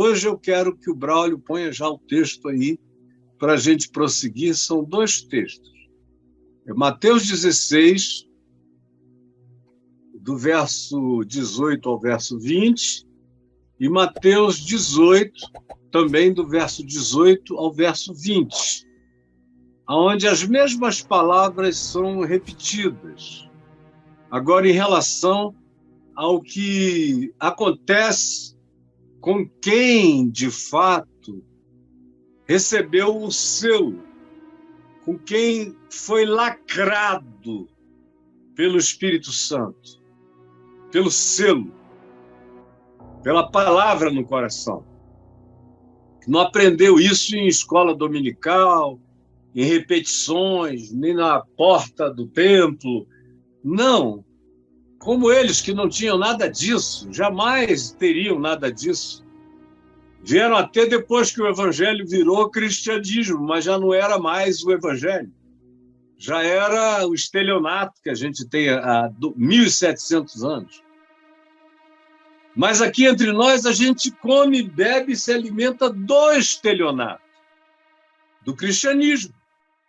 Hoje eu quero que o Braulio ponha já o texto aí para a gente prosseguir. São dois textos. É Mateus 16, do verso 18 ao verso 20, e Mateus 18, também do verso 18 ao verso 20, onde as mesmas palavras são repetidas. Agora, em relação ao que acontece com quem, de fato, recebeu o selo, com quem foi lacrado pelo Espírito Santo, pelo selo, pela palavra no coração. Não aprendeu isso em escola dominical, em repetições, nem na porta do templo. Não. Como eles que não tinham nada disso, jamais teriam nada disso. Vieram até depois que o evangelho virou cristianismo, mas já não era mais o evangelho. Já era o estelionato que a gente tem há 1.700 anos. Mas aqui entre nós a gente come, bebe e se alimenta do estelionato, do cristianismo,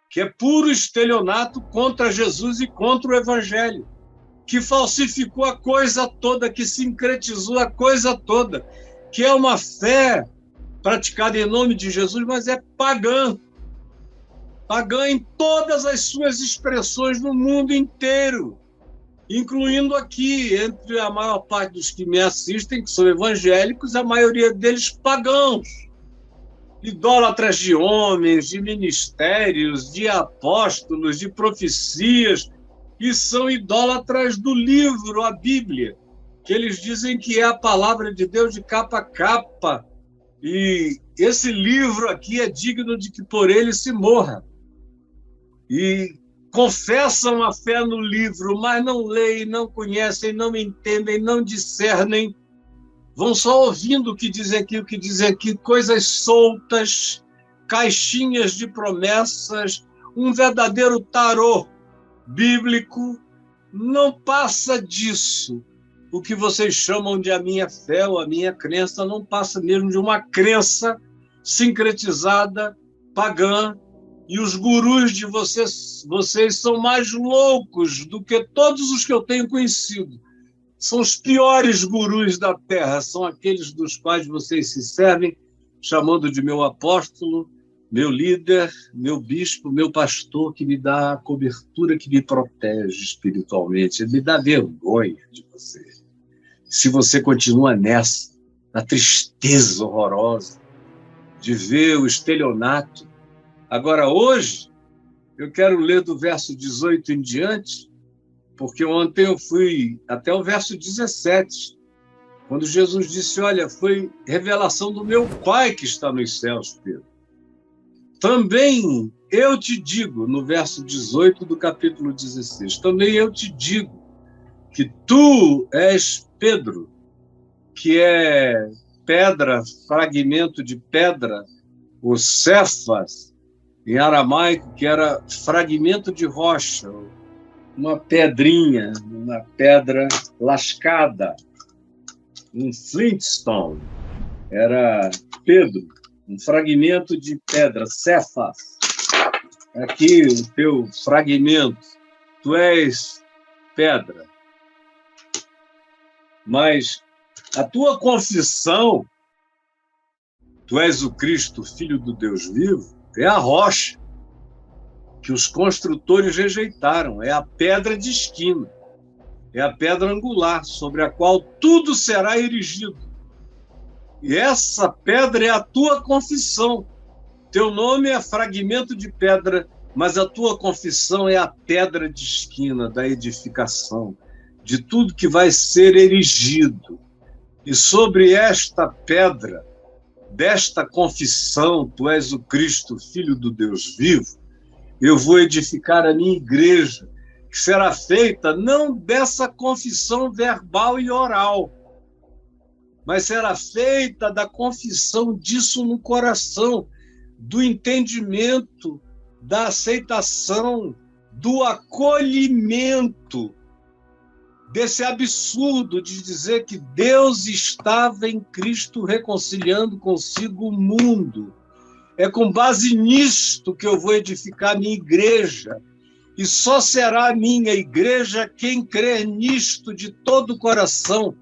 que é puro estelionato contra Jesus e contra o evangelho, que falsificou a coisa toda, que sincretizou a coisa toda, que é uma fé praticada em nome de Jesus, mas é pagã. Pagã em todas as suas expressões no mundo inteiro, incluindo aqui, entre a maior parte dos que me assistem, que são evangélicos, a maioria deles pagãos, idólatras de homens, de ministérios, de apóstolos, de profecias, e são idólatras do livro, a Bíblia, que eles dizem que é a palavra de Deus de capa a capa, e esse livro aqui é digno de que por ele se morra. E confessam a fé no livro, mas não leem, não conhecem, não entendem, não discernem, vão só ouvindo o que dizem aqui, coisas soltas, caixinhas de promessas, um verdadeiro tarô bíblico. Não passa disso. O que vocês chamam de a minha fé ou a minha crença não passa mesmo de uma crença sincretizada, pagã, e os gurus de vocês são mais loucos do que todos os que eu tenho conhecido. São os piores gurus da Terra, são aqueles dos quais vocês se servem, chamando de meu apóstolo, meu líder, meu bispo, meu pastor, que me dá a cobertura, que me protege espiritualmente. Ele me dá vergonha de você. Se você continua nessa, na tristeza horrorosa de ver o estelionato. Agora, hoje, eu quero ler do verso 18 em diante, porque ontem eu fui até o verso 17, quando Jesus disse, olha, foi revelação do meu Pai que está nos céus, Pedro. Também eu te digo, no verso 18 do capítulo 16, também eu te digo que tu és Pedro, que é pedra, fragmento de pedra, o Cefas, em aramaico, que era fragmento de rocha, uma pedrinha, uma pedra lascada, um flintstone. Era Pedro, um fragmento de pedra, Cefas. Aqui o teu fragmento, tu és pedra. Mas a tua confissão, tu és o Cristo, Filho do Deus vivo, é a rocha que os construtores rejeitaram, é a pedra de esquina, é a pedra angular, sobre a qual tudo será erigido. E essa pedra é a tua confissão. Teu nome é fragmento de pedra, mas a tua confissão é a pedra de esquina da edificação, de tudo que vai ser erigido. E sobre esta pedra, desta confissão, tu és o Cristo, Filho do Deus vivo, eu vou edificar a minha igreja, que será feita não dessa confissão verbal e oral, mas será feita da confissão disso no coração, do entendimento, da aceitação, do acolhimento desse absurdo de dizer que Deus estava em Cristo reconciliando consigo o mundo. É com base nisto que eu vou edificar minha igreja. E só será a minha igreja quem crer nisto de todo o coração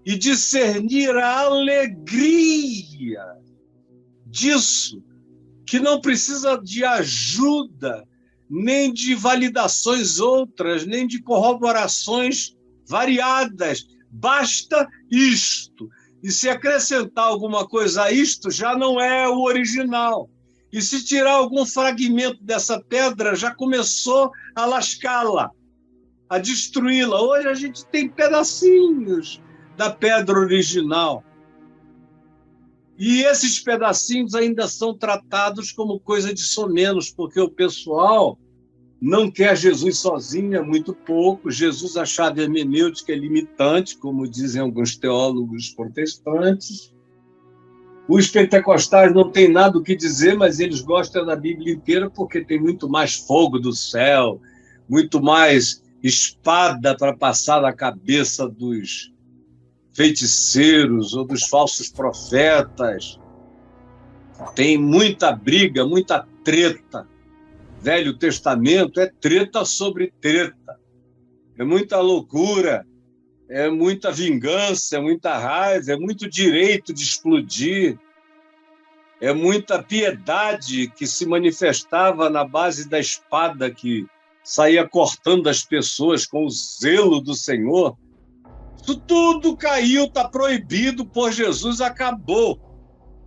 e discernir a alegria disso, que não precisa de ajuda, nem de validações outras, nem de corroborações variadas. Basta isto. E se acrescentar alguma coisa a isto, já não é o original. E se tirar algum fragmento dessa pedra, já começou a lascá-la, a destruí-la. Hoje a gente tem pedacinhos da pedra original. E esses pedacinhos ainda são tratados como coisa de somenos, porque o pessoal não quer Jesus sozinho, é muito pouco. Jesus, a chave hermenêutica é limitante, como dizem alguns teólogos protestantes. Os pentecostais não têm nada o que dizer, mas eles gostam da Bíblia inteira porque tem muito mais fogo do céu, muito mais espada para passar na cabeça dos feiticeiros ou dos falsos profetas. Tem muita briga, muita treta. Velho Testamento é treta sobre treta. É muita loucura, é muita vingança, é muita raiva, é muito direito de explodir, é muita piedade que se manifestava na base da espada que saía cortando as pessoas com o zelo do Senhor. Isso tudo caiu, está proibido por Jesus, acabou.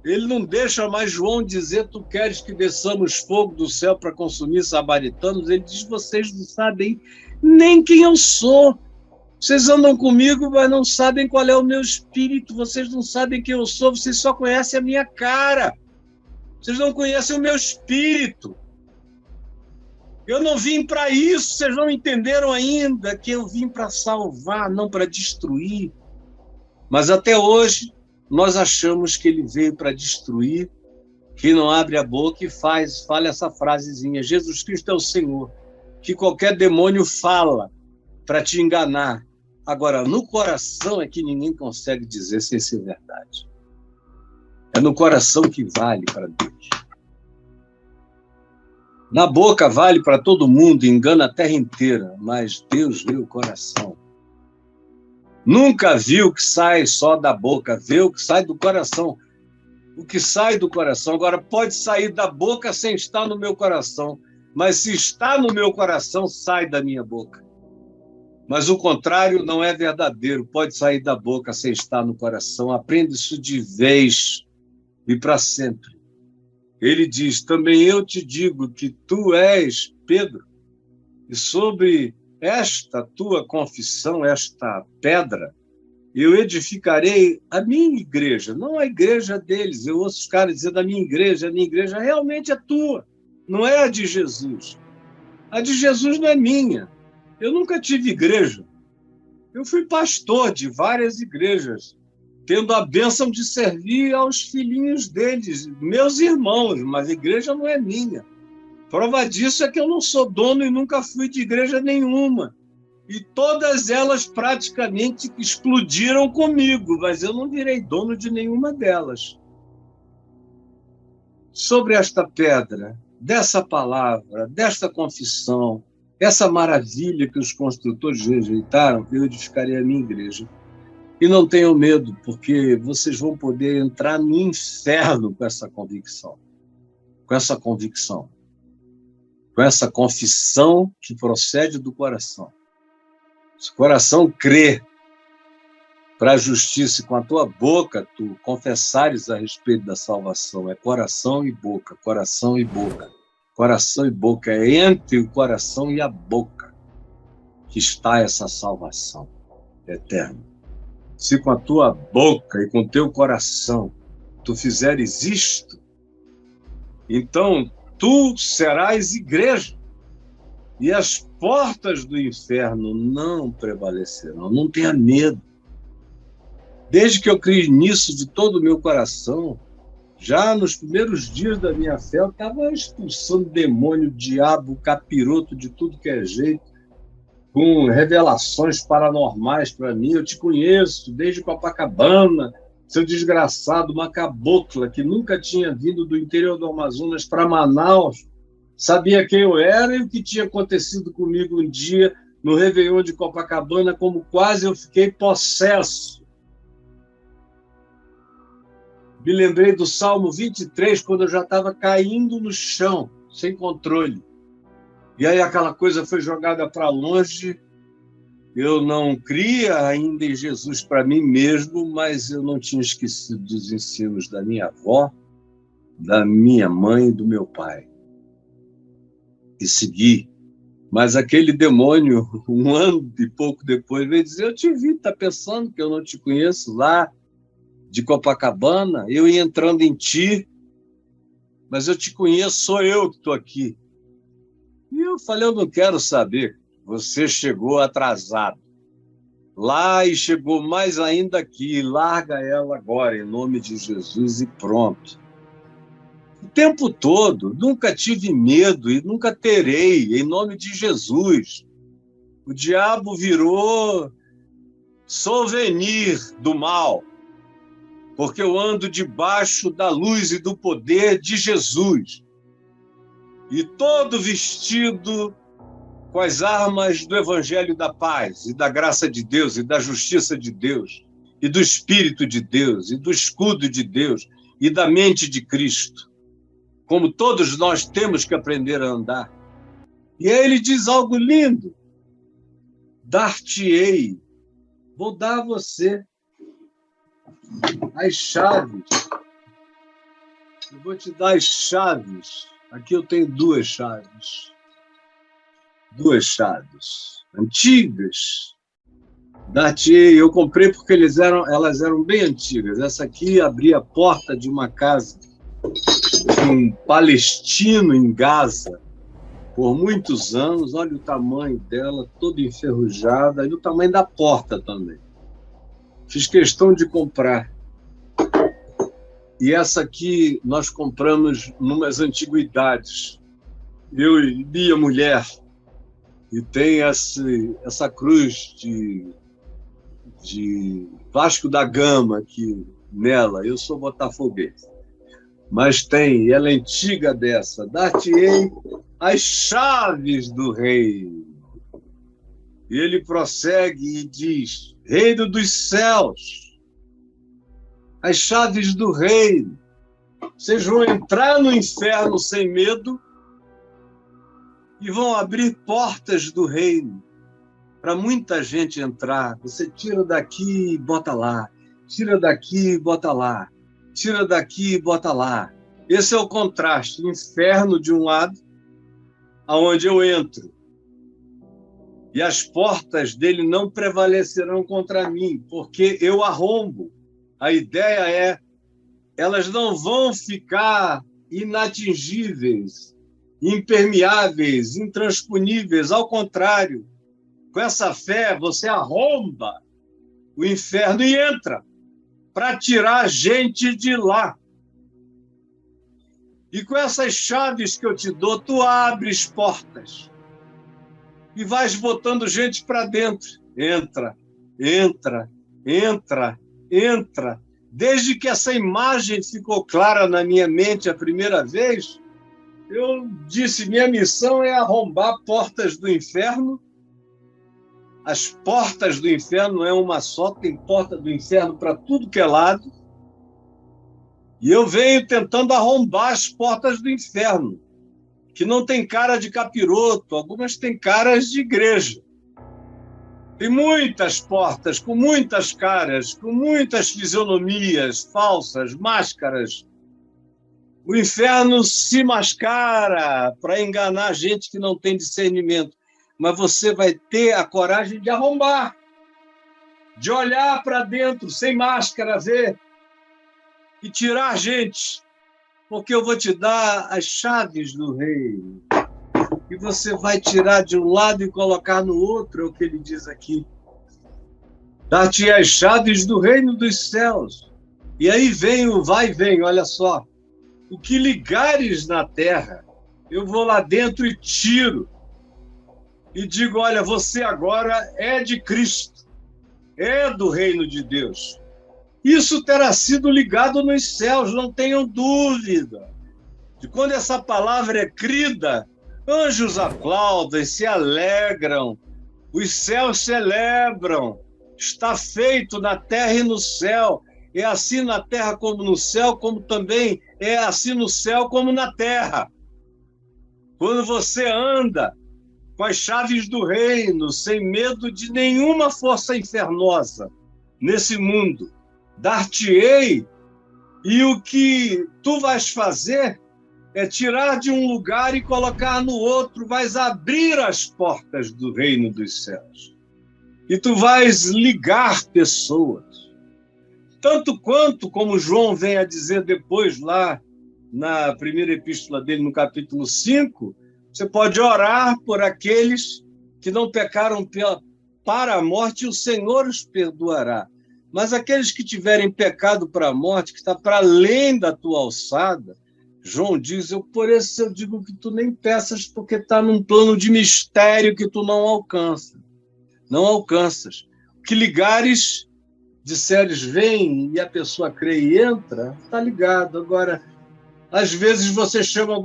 Ele não deixa mais João dizer: tu queres que desçamos fogo do céu para consumir samaritanos? Ele diz: vocês não sabem nem quem eu sou. Vocês andam comigo, mas não sabem qual é o meu espírito. Vocês não sabem quem eu sou, vocês só conhecem a minha cara. Vocês não conhecem o meu espírito. Eu não vim para isso, vocês não entenderam ainda que eu vim para salvar, não para destruir. Mas até hoje, nós achamos que ele veio para destruir, que não abre a boca e fala essa frasezinha: Jesus Cristo é o Senhor, que qualquer demônio fala para te enganar. Agora, no coração é que ninguém consegue dizer sem ser verdade. É no coração que vale para Deus. Na boca vale para todo mundo, engana a terra inteira, mas Deus vê o coração. Nunca viu o que sai só da boca, vê o que sai do coração. O que sai do coração, agora pode sair da boca sem estar no meu coração, mas se está no meu coração, sai da minha boca. Mas o contrário não é verdadeiro, pode sair da boca sem estar no coração. Aprenda isso de vez e para sempre. Ele diz: também eu te digo que tu és Pedro, e sobre esta tua confissão, esta pedra, eu edificarei a minha igreja, não a igreja deles. Eu ouço os caras dizendo: a minha igreja realmente é tua, não é a de Jesus. A de Jesus não é minha. Eu nunca tive igreja. Eu fui pastor de várias igrejas, tendo a bênção de servir aos filhinhos deles, meus irmãos, mas a igreja não é minha. Prova disso é que eu não sou dono e nunca fui de igreja nenhuma. E todas elas praticamente explodiram comigo, mas eu não virei dono de nenhuma delas. Sobre esta pedra, dessa palavra, desta confissão, essa maravilha que os construtores rejeitaram, eu edificarei a minha igreja. E não tenham medo, porque vocês vão poder entrar no inferno com essa convicção. Com essa convicção. Com essa confissão que procede do coração. Se o coração crê para a justiça e com a tua boca tu confessares a respeito da salvação, é coração e boca, coração e boca. Coração e boca, é entre o coração e a boca que está essa salvação eterna. Se com a tua boca e com o teu coração tu fizeres isto, então tu serás igreja, e as portas do inferno não prevalecerão. Não tenha medo. Desde que eu criei nisso de todo o meu coração, já nos primeiros dias da minha fé, eu estava expulsando demônio, diabo, capiroto, de tudo que é jeito. com revelações paranormais para mim. Eu te conheço desde Copacabana, seu desgraçado, uma cabocla que nunca tinha vindo do interior do Amazonas para Manaus, sabia quem eu era e o que tinha acontecido comigo um dia no Réveillon de Copacabana, como quase eu fiquei possesso. Me lembrei do Salmo 23, quando eu já estava caindo no chão, sem controle. E aí aquela coisa foi jogada para longe. Eu não cria ainda em Jesus para mim mesmo, mas eu não tinha esquecido dos ensinos da minha avó, da minha mãe e do meu pai. E segui. Mas aquele demônio, um ano e pouco depois, veio dizer: eu te vi, está pensando que eu não te conheço lá de Copacabana? Eu ia entrando em ti, mas eu te conheço, sou eu que estou aqui. E eu falei: eu não quero saber, você chegou atrasado lá e chegou mais ainda aqui, larga ela agora, em nome de Jesus, e pronto. O tempo todo, nunca tive medo e nunca terei, em nome de Jesus. O diabo virou souvenir do mal, porque eu ando debaixo da luz e do poder de Jesus. E todo vestido com as armas do Evangelho da paz e da graça de Deus e da justiça de Deus e do Espírito de Deus e do escudo de Deus e da mente de Cristo, como todos nós temos que aprender a andar. E aí ele diz algo lindo: dar-te-ei, vou dar a você as chaves, eu vou te dar as chaves. Aqui eu tenho duas chaves antigas. Dar-te-ei, eu comprei porque elas eram bem antigas. Essa aqui abria a porta de uma casa de um palestino em Gaza por muitos anos. Olha o tamanho dela, toda enferrujada, e o tamanho da porta também. Fiz questão de comprar. E essa aqui nós compramos numas antiguidades. Eu e minha mulher. E tem essa cruz de Vasco da Gama aqui nela. Eu sou botafoguense. Mas tem, ela é antiga dessa. Dar-te-ei as chaves do reino. E ele prossegue e diz: reino dos céus, as chaves do reino. Vocês vão entrar no inferno sem medo e vão abrir portas do reino para muita gente entrar. Você tira daqui e bota lá, tira daqui e bota lá, tira daqui e bota lá. Esse é o contraste: inferno de um lado, aonde eu entro, e as portas dele não prevalecerão contra mim, porque eu arrombo. A ideia é, elas não vão ficar inatingíveis, impermeáveis, intransponíveis. Ao contrário, com essa fé, você arromba o inferno e entra para tirar a gente de lá. E com essas chaves que eu te dou, tu abres portas e vais botando gente para dentro. Entra, entra, entra, entra. Desde que essa imagem ficou clara na minha mente a primeira vez, eu disse: minha missão é arrombar portas do inferno. As portas do inferno não é uma só, tem porta do inferno para tudo que é lado. E eu venho tentando arrombar as portas do inferno, que não tem cara de capiroto, algumas têm caras de igreja. Tem muitas portas, com muitas caras, com muitas fisionomias falsas, máscaras. O inferno se mascara para enganar gente que não tem discernimento. Mas você vai ter a coragem de arrombar, de olhar para dentro, sem máscara, ver, e tirar gente, porque eu vou te dar as chaves do reino. E você vai tirar de um lado e colocar no outro, é o que ele diz aqui. Dar-te as chaves do reino dos céus. E aí vem o vai e vem, olha só. O que ligares na terra, eu vou lá dentro e tiro. e digo: olha, você agora é de Cristo, é do reino de Deus. Isso terá sido ligado nos céus, não tenham dúvida. De quando essa palavra é crida, anjos aplaudem, se alegram, os céus celebram. Está feito na terra e no céu. É assim na terra como no céu, como também é assim no céu como na terra. Quando você anda com as chaves do reino, sem medo de nenhuma força infernosa nesse mundo, dar-te-ei, e o que tu vais fazer é tirar de um lugar e colocar no outro, vais abrir as portas do reino dos céus. E tu vais ligar pessoas. Tanto quanto, como João vem a dizer depois, lá na primeira epístola dele, no capítulo 5, você pode orar por aqueles que não pecaram para a morte, e o Senhor os perdoará. Mas aqueles que tiverem pecado para a morte, que está para além da tua alçada, João diz: por isso eu digo que tu nem peças, porque está num plano de mistério que tu não alcanças. Não alcanças. O que ligares, disseres vem, e a pessoa crê e entra, está ligado. Agora, às vezes você chama,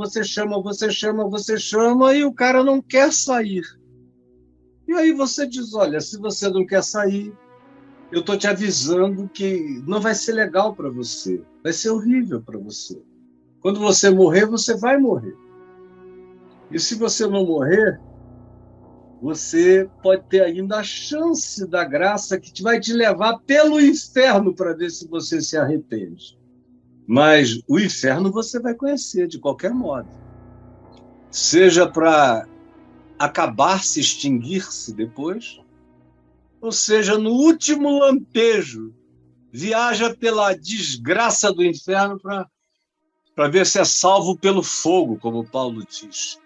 e o cara não quer sair. E aí você diz: olha, se você não quer sair, eu estou te avisando que não vai ser legal para você, vai ser horrível para você. Quando você morrer, você vai morrer. E se você não morrer, você pode ter ainda a chance da graça que vai te levar pelo inferno para ver se você se arrepende. Mas o inferno você vai conhecer de qualquer modo. Seja para acabar-se, extinguir-se depois, ou seja, no último lampejo, viaja pela desgraça do inferno para ver se é salvo pelo fogo, como Paulo diz.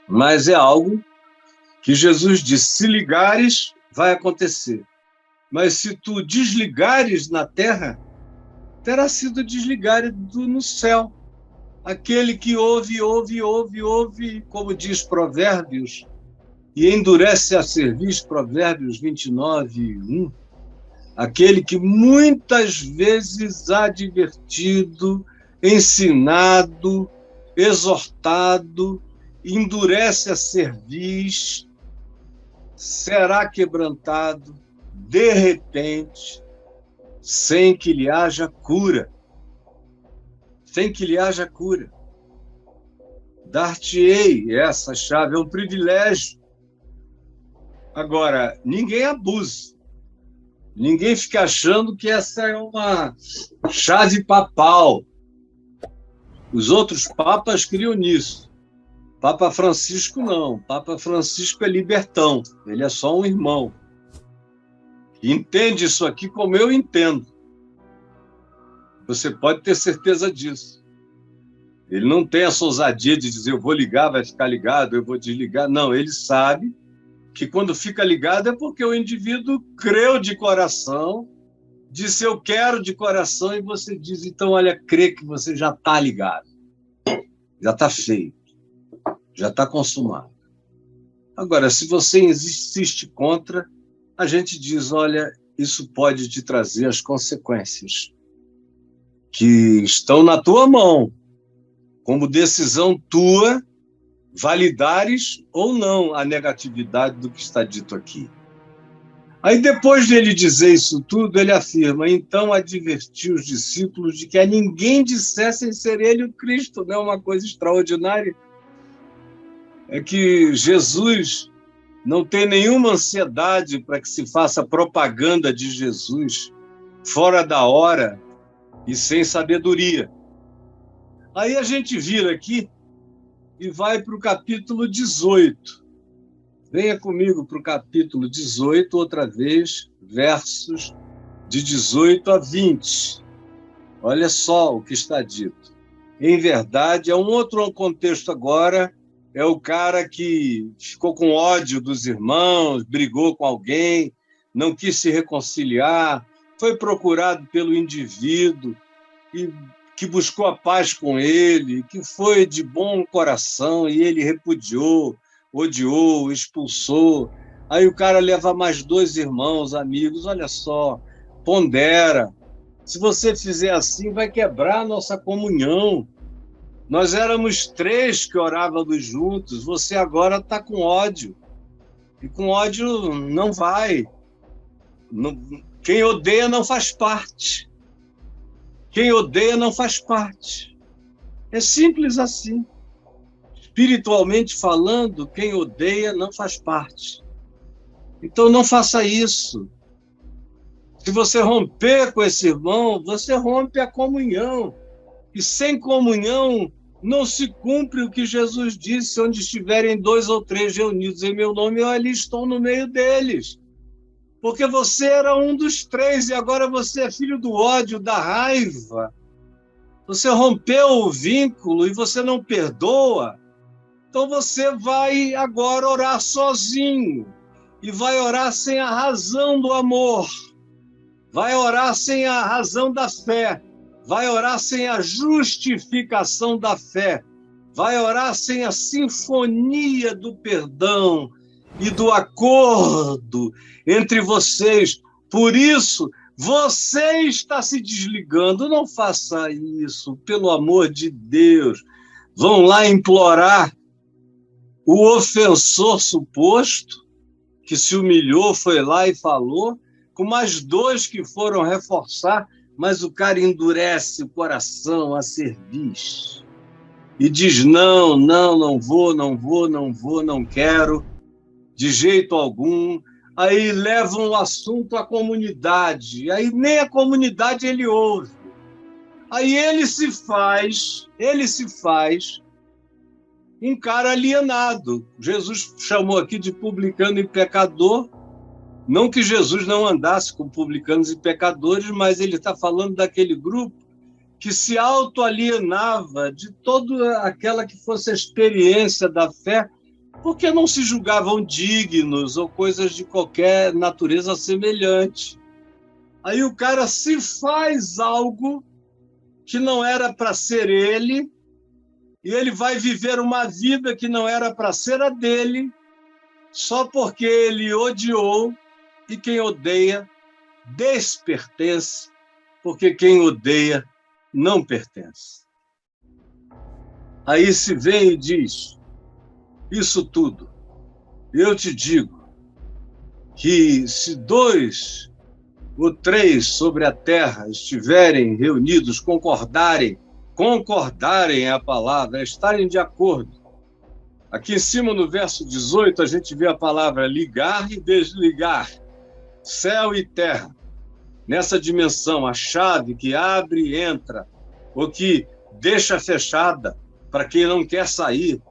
Mas é algo que Jesus disse: se ligares, vai acontecer. Mas se tu desligares na terra, terá sido desligado no céu. Aquele que ouve, como diz Provérbios, e endurece a cerviz, Provérbios 29, 1. Aquele que muitas vezes advertido, ensinado, exortado, endurece a cerviz, será quebrantado de repente, sem que lhe haja cura. Sem que lhe haja cura. Dar-te-ei essa chave, é um privilégio. Agora, ninguém abuse. Ninguém fica achando que essa é uma chave papal. Os outros papas criam nisso. Papa Francisco não. Papa Francisco é libertão. Ele é só um irmão. Entende isso aqui como eu entendo. Você pode ter certeza disso. Ele não tem essa ousadia de dizer: eu vou ligar, vai ficar ligado, eu vou desligar. Não, ele sabe que quando fica ligado é porque o indivíduo creu de coração, disse eu quero de coração, e você diz: então, olha, crê que você já está ligado, já está feito, já está consumado. Agora, se você insiste contra, a gente diz: olha, isso pode te trazer as consequências que estão na tua mão, como decisão tua, validares ou não a negatividade do que está dito aqui. Aí, depois de ele dizer isso tudo, ele afirma: então advertiu os discípulos de que a ninguém dissessem ser ele o Cristo. Não é uma coisa extraordinária? É que Jesus não tem nenhuma ansiedade para que se faça propaganda de Jesus fora da hora e sem sabedoria. Aí a gente vira aqui e vai para o capítulo 18. Venha comigo para o capítulo 18, outra vez, versos de 18 a 20. Olha só o que está dito. Em verdade, é um outro contexto agora, é o cara que ficou com ódio dos irmãos, brigou com alguém, não quis se reconciliar, foi procurado pelo indivíduo e que buscou a paz com ele, que foi de bom coração e ele repudiou. odiou, expulsou. Aí o cara leva mais 2 irmãos, amigos, olha só, pondera. Se você fizer assim, vai quebrar a nossa comunhão. Nós éramos 3 que orávamos juntos, você agora está com ódio. E com ódio não vai. Quem odeia não faz parte. Quem odeia não faz parte. É simples assim. Espiritualmente falando, quem odeia não faz parte. Então não faça isso. Se você romper com esse irmão, você rompe a comunhão. E sem comunhão não se cumpre o que Jesus disse: onde estiverem 2 ou 3 reunidos em meu nome, eu ali estou no meio deles. Porque você era um dos 3 e agora você é filho do ódio, da raiva. Você rompeu o vínculo e você não perdoa. Então você vai agora orar sozinho. E vai orar sem a razão do amor. Vai orar sem a razão da fé. Vai orar sem a justificação da fé. Vai orar sem a sinfonia do perdão e do acordo entre vocês. Por isso, você está se desligando. Não faça isso, pelo amor de Deus. Vão lá implorar o ofensor suposto, que se humilhou, foi lá e falou, com mais 2 que foram reforçar, mas o cara endurece o coração a cerviz e diz: não, não vou, não quero, de jeito algum. Aí levam o assunto à comunidade, aí nem a comunidade ele ouve. Aí ele se faz um cara alienado. Jesus chamou aqui de publicano e pecador. Não que Jesus não andasse com publicanos e pecadores, mas ele está falando daquele grupo que se autoalienava de toda aquela que fosse a experiência da fé, porque não se julgavam dignos ou coisas de qualquer natureza semelhante. Aí o cara se faz algo que não era para ser ele, e ele vai viver uma vida que não era para ser a dele, só porque ele odiou. E quem odeia, despertence, porque quem odeia não pertence. Aí se vem e diz: isso tudo, eu te digo que se 2 ou 3 sobre a terra estiverem reunidos, concordarem é a palavra, estarem de acordo. Aqui em cima, no verso 18, a gente vê a palavra ligar e desligar. Céu e terra, nessa dimensão, a chave que abre e entra, ou que deixa fechada para quem não quer sair.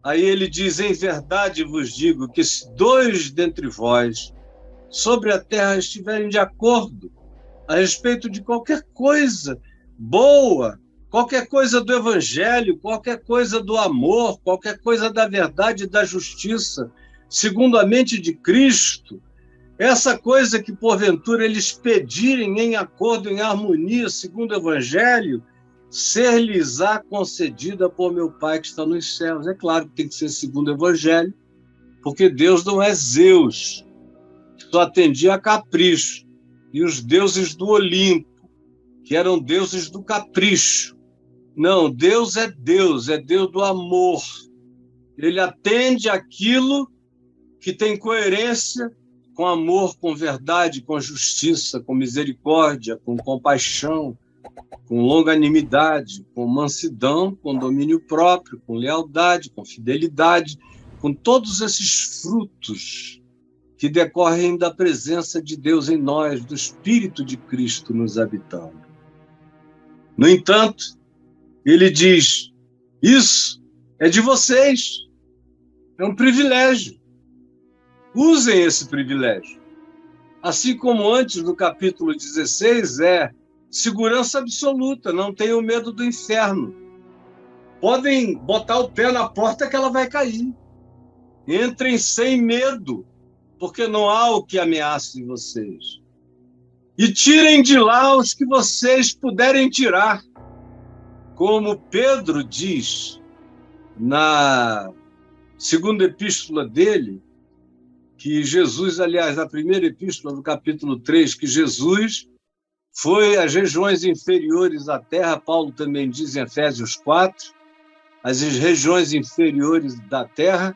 Aí ele diz: em verdade vos digo que se 2 dentre vós sobre a terra estiverem de acordo a respeito de qualquer coisa boa, qualquer coisa do evangelho, qualquer coisa do amor, qualquer coisa da verdade e da justiça, segundo a mente de Cristo, essa coisa que, porventura, eles pedirem em acordo, em harmonia, segundo o Evangelho, ser-lhes-á concedida por meu Pai que está nos céus. É claro que tem que ser segundo o Evangelho, porque Deus não é Zeus, que só atendia a capricho, e os deuses do Olimpo, que eram deuses do capricho. Não, Deus é Deus do amor. Ele atende aquilo que tem coerência com amor, com verdade, com justiça, com misericórdia, com compaixão, com longanimidade, com mansidão, com domínio próprio, com lealdade, com fidelidade, com todos esses frutos que decorrem da presença de Deus em nós, do Espírito de Cristo nos habitando. No entanto, ele diz: isso é de vocês, é um privilégio. Usem esse privilégio. Assim como antes, no capítulo 16, é segurança absoluta, não tenham medo do inferno. Podem botar o pé na porta que ela vai cair. Entrem sem medo, porque não há o que ameace vocês. E tirem de lá os que vocês puderem tirar. Como Pedro diz segunda epístola dele, que Jesus, aliás, a primeira epístola do capítulo 3, que Jesus foi às regiões inferiores da terra, Paulo também diz em Efésios 4, as regiões inferiores da terra,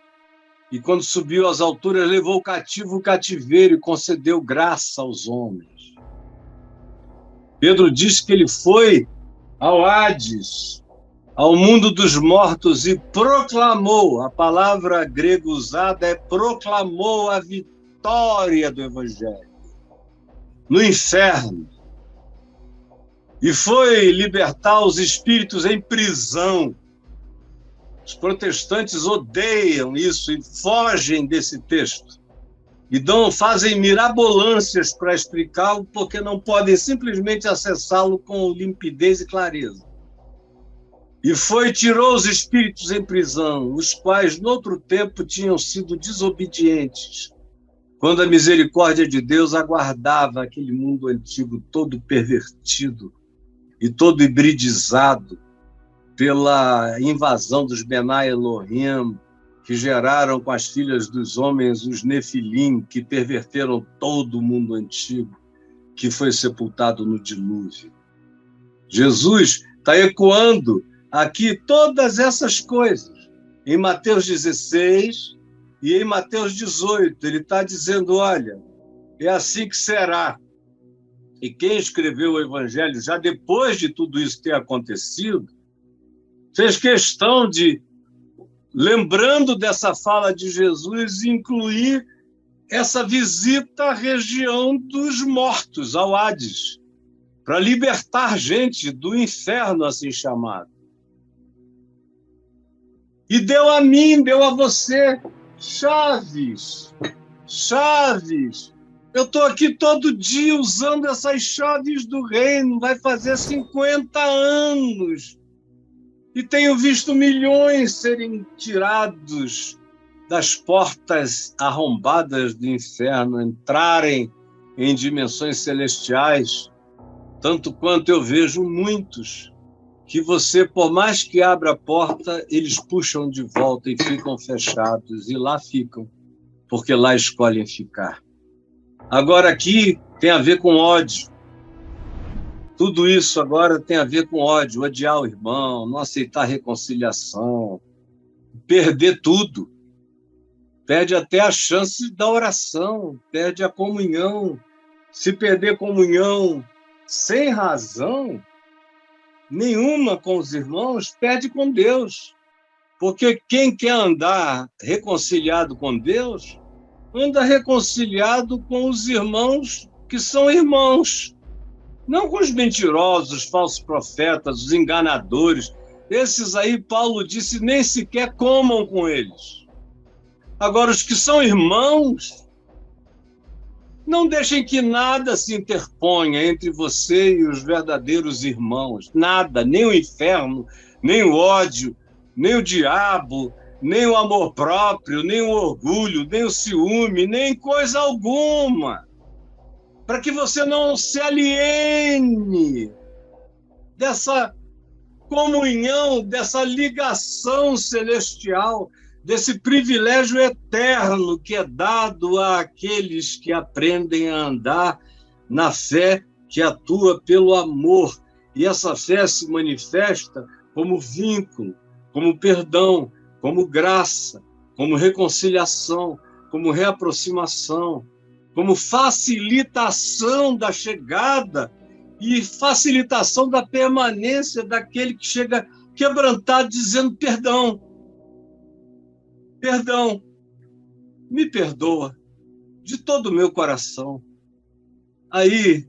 e quando subiu às alturas, levou o cativo o cativeiro e concedeu graça aos homens. Pedro diz que ele foi ao Hades, ao mundo dos mortos, e proclamou, a palavra grega usada é proclamou a vitória do Evangelho no inferno. E foi libertar os espíritos em prisão. Os protestantes odeiam isso e fogem desse texto. E fazem mirabolâncias para explicá-lo, porque não podem simplesmente acessá-lo com limpidez e clareza. E tirou os espíritos em prisão, os quais, noutro tempo, tinham sido desobedientes, quando a misericórdia de Deus aguardava aquele mundo antigo todo pervertido e todo hibridizado pela invasão dos Benai Elohim, que geraram com as filhas dos homens os Nefilim, que perverteram todo o mundo antigo, que foi sepultado no dilúvio. Jesus está ecoando aqui todas essas coisas. Em Mateus 16 e em Mateus 18, ele está dizendo, olha, é assim que será. E quem escreveu o Evangelho, já depois de tudo isso ter acontecido, fez questão de, lembrando dessa fala de Jesus, incluir essa visita à região dos mortos, ao Hades, para libertar gente do inferno, assim chamado. E deu a mim, deu a você, chaves. Eu estou aqui todo dia usando essas chaves do reino, vai fazer 50 anos. E tenho visto milhões serem tirados das portas arrombadas do inferno, entrarem em dimensões celestiais, tanto quanto eu vejo muitos que você, por mais que abra a porta, eles puxam de volta e ficam fechados, e lá ficam, porque lá escolhem ficar. Agora aqui tem a ver com ódio. Tudo isso agora tem a ver com ódio, odiar o irmão, não aceitar reconciliação, perder tudo. Perde até a chance da oração, perde a comunhão. Se perder comunhão sem razão nenhuma com os irmãos, perde com Deus. Porque quem quer andar reconciliado com Deus, anda reconciliado com os irmãos que são irmãos. Não com os mentirosos, os falsos profetas, os enganadores. Esses aí, Paulo disse, nem sequer comam com eles. Agora, os que são irmãos, não deixem que nada se interponha entre você e os verdadeiros irmãos. Nada, nem o inferno, nem o ódio, nem o diabo, nem o amor próprio, nem o orgulho, nem o ciúme, nem coisa alguma. Para que você não se aliene dessa comunhão, dessa ligação celestial, desse privilégio eterno que é dado àqueles que aprendem a andar na fé que atua pelo amor. E essa fé se manifesta como vínculo, como perdão, como graça, como reconciliação, como reaproximação, como facilitação da chegada e facilitação da permanência daquele que chega quebrantado dizendo perdão. Perdão, me perdoa de todo o meu coração. Aí,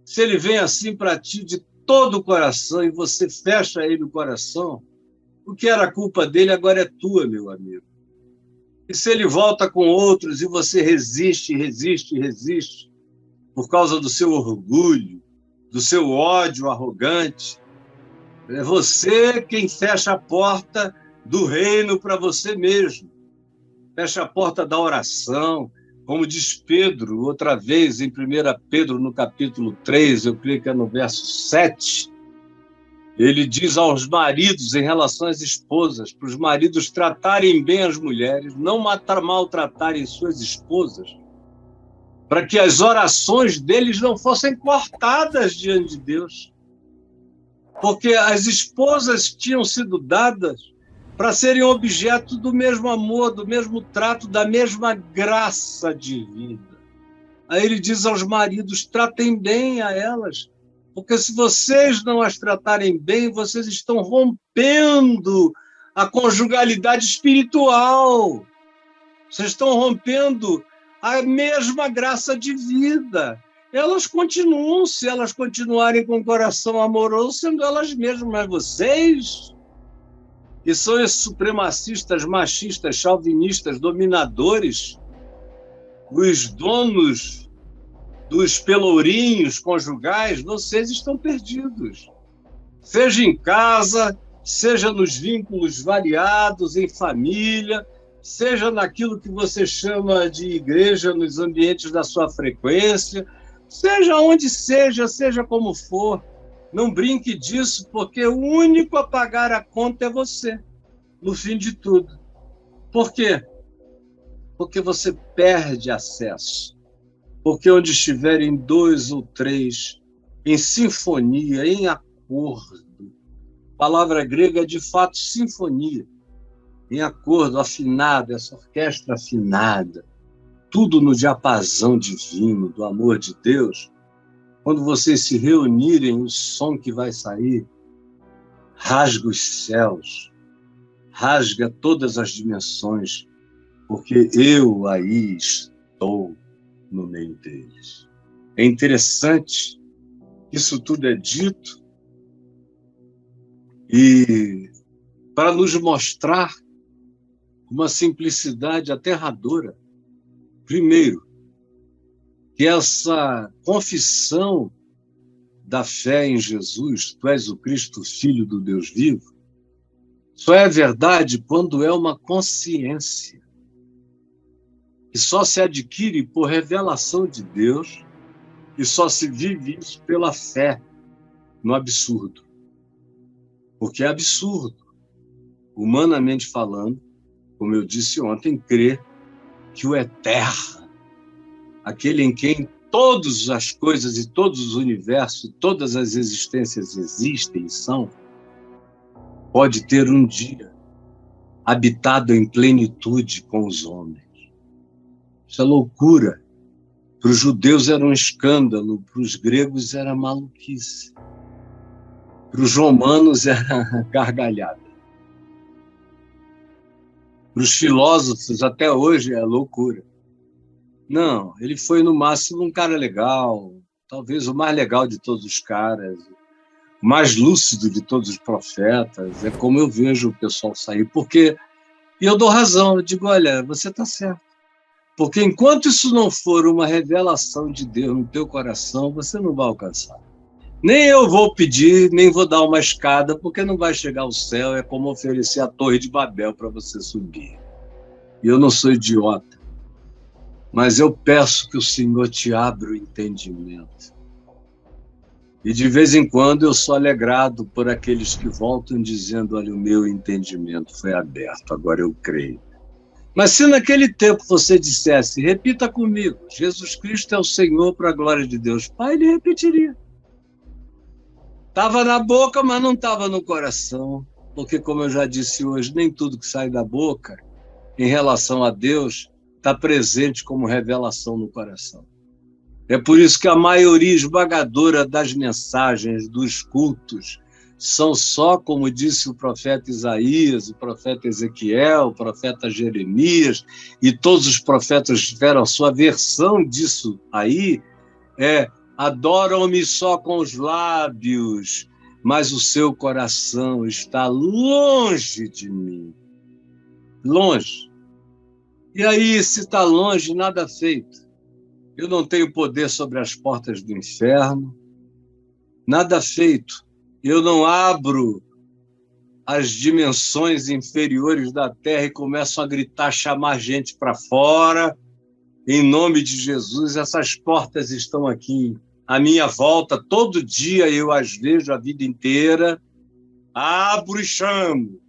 se ele vem assim para ti de todo o coração e você fecha ele o coração, o que era culpa dele agora é tua, meu amigo. E se ele volta com outros e você resiste, por causa do seu orgulho, do seu ódio arrogante, é você quem fecha a porta do reino para você mesmo. Fecha a porta da oração, como diz Pedro, outra vez, em 1 Pedro, no capítulo 3, eu creio que é no verso 7, Ele diz aos maridos, em relação às esposas, para os maridos tratarem bem as mulheres, não maltratarem suas esposas, para que as orações deles não fossem cortadas diante de Deus. Porque as esposas tinham sido dadas para serem objeto do mesmo amor, do mesmo trato, da mesma graça divina. Aí ele diz aos maridos, tratem bem a elas, porque se vocês não as tratarem bem, vocês estão rompendo a conjugalidade espiritual. Vocês estão rompendo a mesma graça de vida. Elas continuam, se elas continuarem com o coração amoroso, sendo elas mesmas, mas vocês, que são esses supremacistas, machistas, chauvinistas, dominadores, os donos dos pelourinhos conjugais, vocês estão perdidos. Seja em casa, seja nos vínculos variados, em família, seja naquilo que você chama de igreja, nos ambientes da sua frequência, seja onde seja como for, não brinque disso, porque o único a pagar a conta é você, no fim de tudo. Por quê? Porque você perde acesso. Porque onde estiverem 2 ou 3 em sinfonia, em acordo, a palavra grega é de fato sinfonia, em acordo, afinado, essa orquestra afinada, tudo no diapasão divino do amor de Deus, quando vocês se reunirem, o som que vai sair rasga os céus, rasga todas as dimensões, porque eu aí estou no meio deles. É interessante, isso tudo é dito, e para nos mostrar uma simplicidade aterradora. Primeiro, que essa confissão da fé em Jesus, tu és o Cristo, Filho do Deus vivo, só é verdade quando é uma consciência que só se adquire por revelação de Deus e só se vive isso pela fé no absurdo. Porque é absurdo, humanamente falando, como eu disse ontem, crer que o eterno, aquele em quem todas as coisas e todos os universos, todas as existências existem e são, pode ter um dia habitado em plenitude com os homens. Isso é loucura. Para os judeus era um escândalo, para os gregos era maluquice. Para os romanos era gargalhada. Para os filósofos, até hoje, é loucura. Não, ele foi, no máximo, um cara legal, talvez o mais legal de todos os caras, o mais lúcido de todos os profetas. É como eu vejo o pessoal sair, porque... E eu dou razão, eu digo, olha, você está certo. Porque enquanto isso não for uma revelação de Deus no teu coração, você não vai alcançar. Nem eu vou pedir, nem vou dar uma escada, porque não vai chegar ao céu, é como oferecer a Torre de Babel para você subir. E eu não sou idiota, mas eu peço que o Senhor te abra o entendimento. E de vez em quando eu sou alegrado por aqueles que voltam dizendo, olha, o meu entendimento foi aberto, agora eu creio. Mas se naquele tempo você dissesse, repita comigo, Jesus Cristo é o Senhor para a glória de Deus Pai, ele repetiria. Estava na boca, mas não estava no coração, porque, como eu já disse hoje, nem tudo que sai da boca, em relação a Deus, está presente como revelação no coração. É por isso que a maioria esmagadora das mensagens, dos cultos, são só, como disse o profeta Isaías, o profeta Ezequiel, o profeta Jeremias, e todos os profetas tiveram a sua versão disso aí, adoram-me só com os lábios, mas o seu coração está longe de mim. Longe. E aí, se está longe, nada feito. Eu não tenho poder sobre as portas do inferno, nada feito. Eu não abro as dimensões inferiores da terra e começo a gritar, chamar gente para fora. Em nome de Jesus, essas portas estão aqui à minha volta. Todo dia eu as vejo a vida inteira. abro e chamo.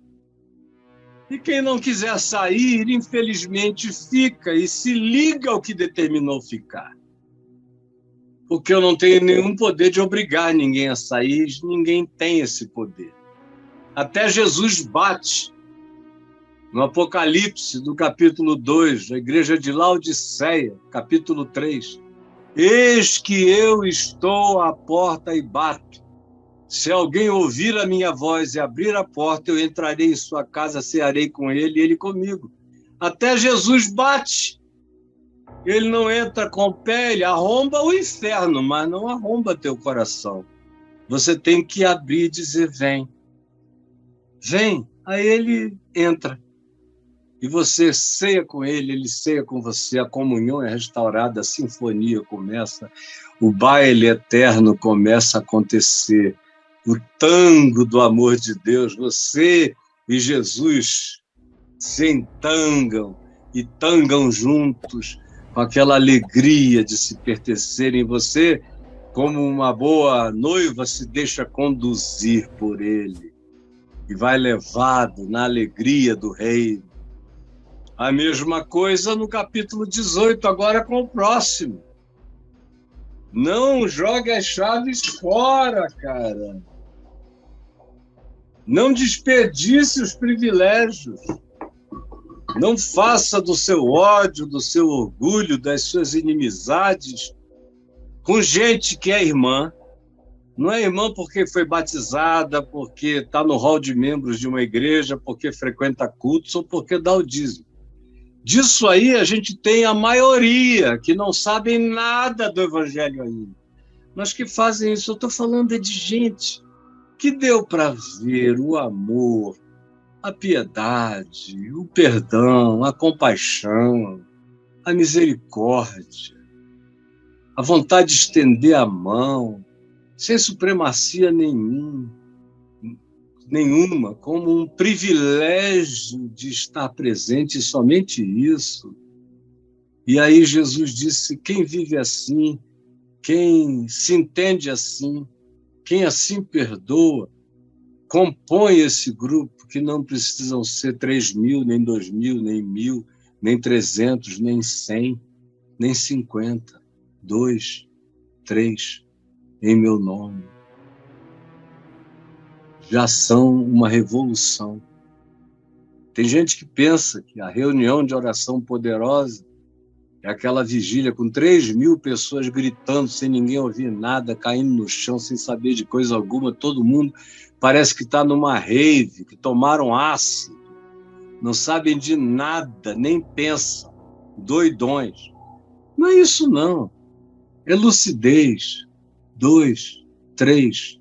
E quem não quiser sair, infelizmente, fica e se liga ao que determinou ficar. Porque eu não tenho nenhum poder de obrigar ninguém a sair, ninguém tem esse poder. Até Jesus bate no Apocalipse, do capítulo 2, da igreja de Laodiceia, capítulo 3. Eis que eu estou à porta e bato. Se alguém ouvir a minha voz e abrir a porta, eu entrarei em sua casa, cearei com ele e ele comigo. Até Jesus bate. Ele não entra com o pé, ele arromba o inferno, mas não arromba teu coração. Você tem que abrir e dizer, vem. Vem. Aí ele entra. E você ceia com ele, ele ceia com você, a comunhão é restaurada, a sinfonia começa, o baile eterno começa a acontecer, o tango do amor de Deus, você e Jesus se entangam e tangam juntos, com aquela alegria de se pertencerem. Você, como uma boa noiva, se deixa conduzir por ele e vai levado na alegria do reino. A mesma coisa no capítulo 18, agora com o próximo. Não jogue as chaves fora, cara. Não desperdice os privilégios. Não faça do seu ódio, do seu orgulho, das suas inimizades com gente que é irmã. Não é irmã porque foi batizada, porque está no hall de membros de uma igreja, porque frequenta cultos ou porque dá o dízimo. Disso aí a gente tem a maioria que não sabem nada do evangelho ainda, mas que fazem isso. Eu estou falando de gente que deu para ver o amor, a piedade, o perdão, a compaixão, a misericórdia, a vontade de estender a mão, sem supremacia nenhuma, como um privilégio de estar presente, e somente isso. E aí Jesus disse, quem vive assim, quem se entende assim, quem assim perdoa, compõe esse grupo que não precisam ser 3.000, nem 2.000, nem 1.000, nem 300, nem 100, nem 50, 2, 3, em meu nome. Já são uma revolução. Tem gente que pensa que a reunião de oração poderosa é aquela vigília com 3.000 pessoas gritando sem ninguém ouvir nada, caindo no chão sem saber de coisa alguma, todo mundo parece que está numa rave, que tomaram ácido, não sabem de nada, nem pensam, doidões. Não é isso não, é lucidez, 2, 3,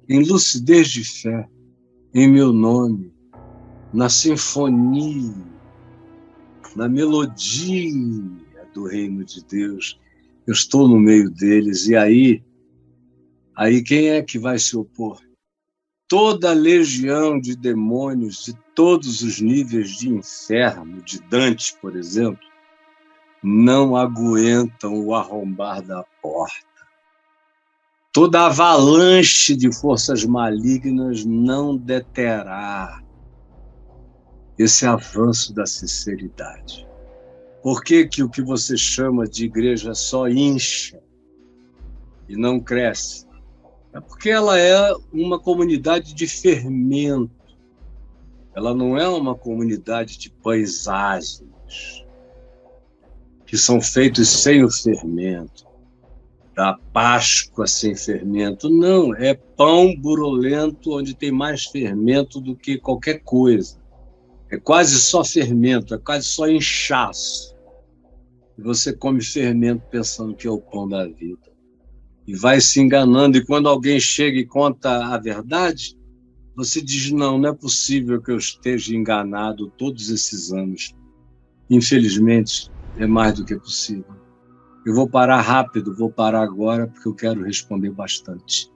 em lucidez de fé, em meu nome, na sinfonia, na melodia do reino de Deus. Eu estou no meio deles, e aí quem é que vai se opor? Toda a legião de demônios de todos os níveis de inferno, de Dante, por exemplo, não aguentam o arrombar da porta. Toda a avalanche de forças malignas não deterá esse avanço da sinceridade. Por que que o que você chama de igreja só incha e não cresce? É porque ela é uma comunidade de fermento. Ela não é uma comunidade de pães ágeis, que são feitos sem o fermento, da Páscoa sem fermento. Não, é pão burulento onde tem mais fermento do que qualquer coisa. É quase só fermento, é quase só inchaço. E você come fermento pensando que é o pão da vida. E vai se enganando, e quando alguém chega e conta a verdade, você diz, não é possível que eu esteja enganado todos esses anos. Infelizmente, é mais do que possível. Eu vou parar rápido, vou parar agora, porque eu quero responder bastante.